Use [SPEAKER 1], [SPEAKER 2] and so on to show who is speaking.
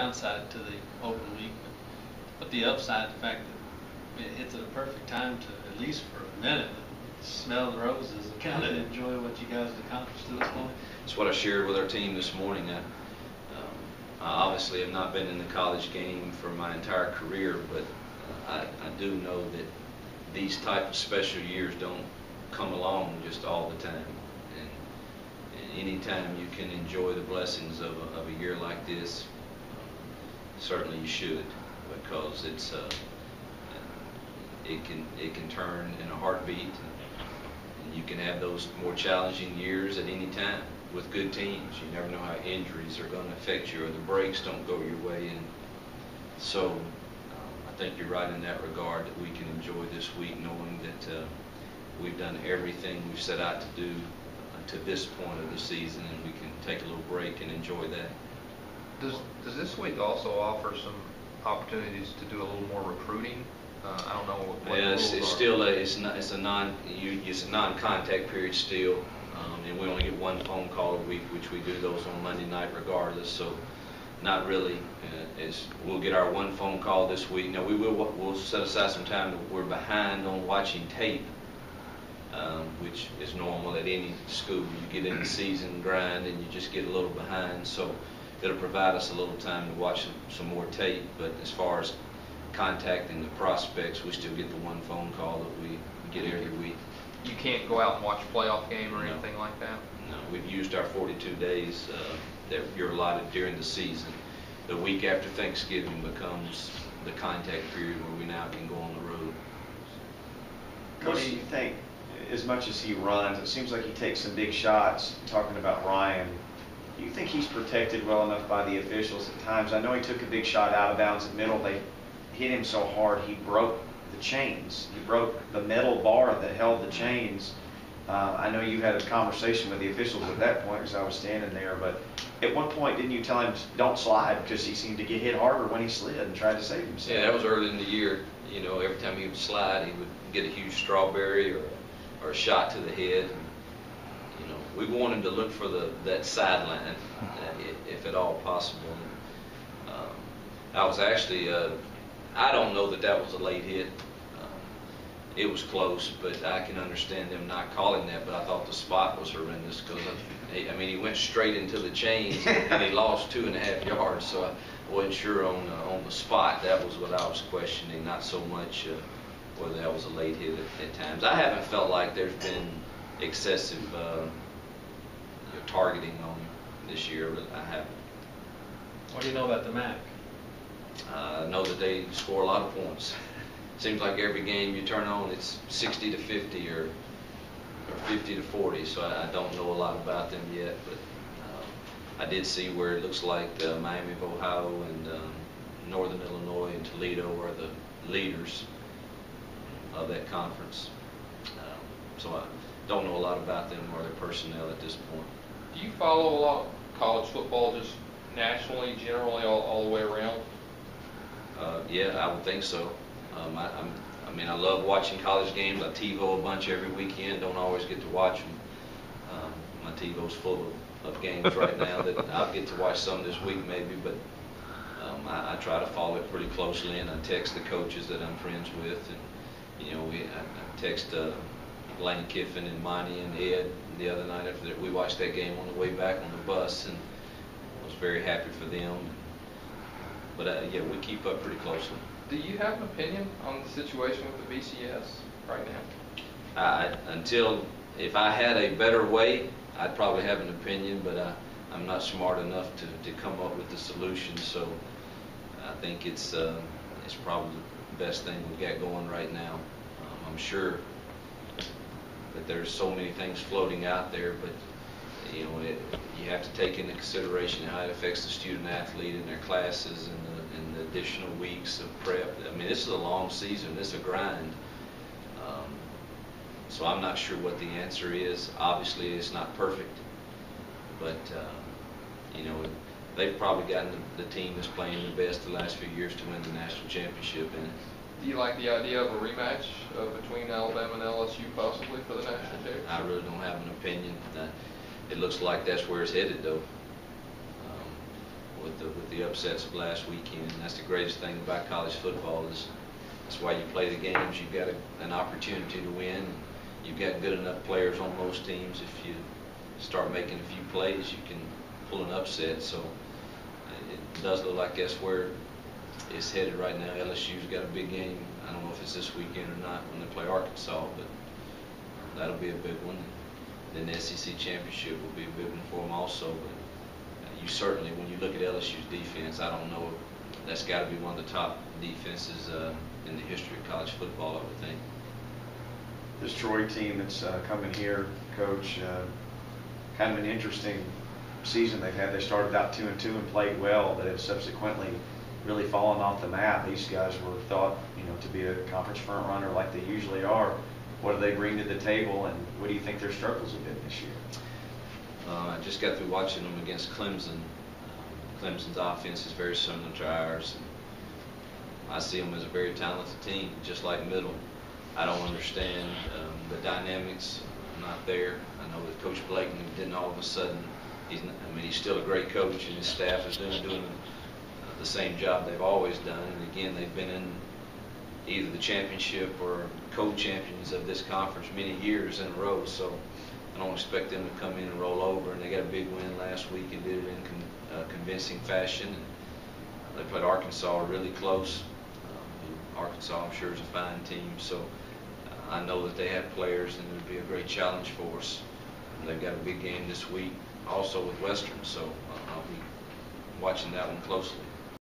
[SPEAKER 1] downside to the open week, but the upside, the fact that it hits at a perfect time to, at least for a minute, smell the roses and kind of enjoy what you guys accomplished to this point.
[SPEAKER 2] It's what I shared with our team this morning. I obviously have not been in the college game for my entire career, but I do know that these type of special years don't come along just all the time. And anytime you can enjoy the blessings of a year like this, certainly you should, because it's it can turn in a heartbeat, and you can have those more challenging years at any time with good teams. You never know how injuries are going to affect you, or the breaks don't go your way, and so I think you're right in that regard, that we can enjoy this week knowing that we've done everything we've set out to do to this point of the season, and we can take a little break and enjoy that.
[SPEAKER 3] Does this week also offer some opportunities to do a little more recruiting? I don't know what the rules are.
[SPEAKER 2] Still it's a non-contact period still, and we only get one phone call a week, which we do those on Monday night regardless. So not really. We'll get our one phone call this week. Now we'll set aside some time. We're behind on watching tape, which is normal at any school. You get in the season grind and you just get a little behind. So it'll provide us a little time to watch some more tape. But as far as contacting the prospects, we still get the one phone call that we get every week.
[SPEAKER 3] You can't go out and watch a playoff game or anything like that?
[SPEAKER 2] No, we've used our 42 days that you're allotted during the season. The week after Thanksgiving becomes the contact period where we now can go on the road.
[SPEAKER 4] Coach, do you think, as much as he runs, it seems like he takes some big shots, talking about Ryan, do you think he's protected well enough by the officials at times? I know he took a big shot out of bounds at middle. They hit him so hard he broke the chains. He broke the metal bar that held the chains. I know you had a conversation with the officials at that point because I was standing there, but at one point didn't you tell him don't slide because he seemed to get hit harder when he slid and tried to save himself?
[SPEAKER 2] Yeah, that was early in the year. You know, every time he would slide, he would get a huge strawberry or a shot to the head. And, you know, we want him to look for that sideline if at all possible. I was actually I don't know that was a late hit. It was close, but I can understand them not calling that. But I thought the spot was horrendous because, I mean, he went straight into the chains and he lost 2.5 yards. So I wasn't sure on the spot. That was what I was questioning, not so much whether that was a late hit at times. I haven't felt like there's been excessive targeting on him this year. But I haven't.
[SPEAKER 1] What do you know about the MAC?
[SPEAKER 2] I know that they score a lot of points. Seems like every game you turn on, it's 60 to 50 or 50 to 40. So I don't know a lot about them yet, but I did see where it looks like Miami of Ohio and Northern Illinois and Toledo are the leaders of that conference. So I don't know a lot about them or their personnel at this point.
[SPEAKER 3] Do you follow a lot of college football just nationally, generally, all the way around?
[SPEAKER 2] Yeah, I would think so. I mean, I love watching college games. I TiVo a bunch every weekend. Don't always get to watch them. My TiVo's full of games right now that I'll get to watch some this week maybe, but I try to follow it pretty closely, and I text the coaches that I'm friends with, and you know, I text Lane Kiffin and Monty and Ed the other night after we watched that game on the way back on the bus, and I was very happy for them. But yeah, we keep up pretty closely.
[SPEAKER 3] Do you have an opinion on the situation with the BCS right now?
[SPEAKER 2] If I had a better way, I'd probably have an opinion, but I'm not smart enough to come up with the solution. So I think it's probably the best thing we've got going right now. I'm sure that there's so many things floating out there, but you know, you have to take into consideration how it affects the student athlete and their classes and the additional weeks of prep. I mean, this is a long season. This is a grind. So I'm not sure what the answer is. Obviously, it's not perfect, but you know, they've probably gotten the team that's playing the best the last few years to win the national championship in it.
[SPEAKER 3] Do you like the idea of a rematch between Alabama and LSU possibly for the national championship?
[SPEAKER 2] I really don't have an opinion. It looks like that's where it's headed, though. with the upsets of last weekend. And that's the greatest thing about college football is that's why you play the games. You've got an opportunity to win. You've got good enough players on most teams. If you start making a few plays, you can pull an upset. So it does look like that's where it's headed right now. LSU's got a big game. I don't know if it's this weekend or not when they play Arkansas, but that'll be a big one. Then the SEC championship will be a big one for them also. But you certainly, when you look at LSU's defense, I don't know, that's got to be one of the top defenses in the history of college football, I would think.
[SPEAKER 4] This Troy team that's coming here, Coach, kind of an interesting season they've had. They started out 2-2 and played well, but have subsequently really fallen off the map. These guys were thought, to be a conference front runner like they usually are. What do they bring to the table, and what do you think their struggles have been this year?
[SPEAKER 2] I just got through watching them against Clemson. Clemson's offense is very similar to ours. I see them as a very talented team, just like Middle. I don't understand the dynamics. I'm not there. I know that Coach Blakeney didn't all of a sudden. He's still a great coach, and his staff is doing the same job they've always done. And again, they've been in either the championship or co-champions of this conference many years in a row. So I don't expect them to come in and roll over. And they got a big win last week and did it in convincing fashion. And they played Arkansas really close. Arkansas, I'm sure, is a fine team. So I know that they have players, and it would be a great challenge for us. And they've got a big game this week also with Western. So I'll be watching that one closely.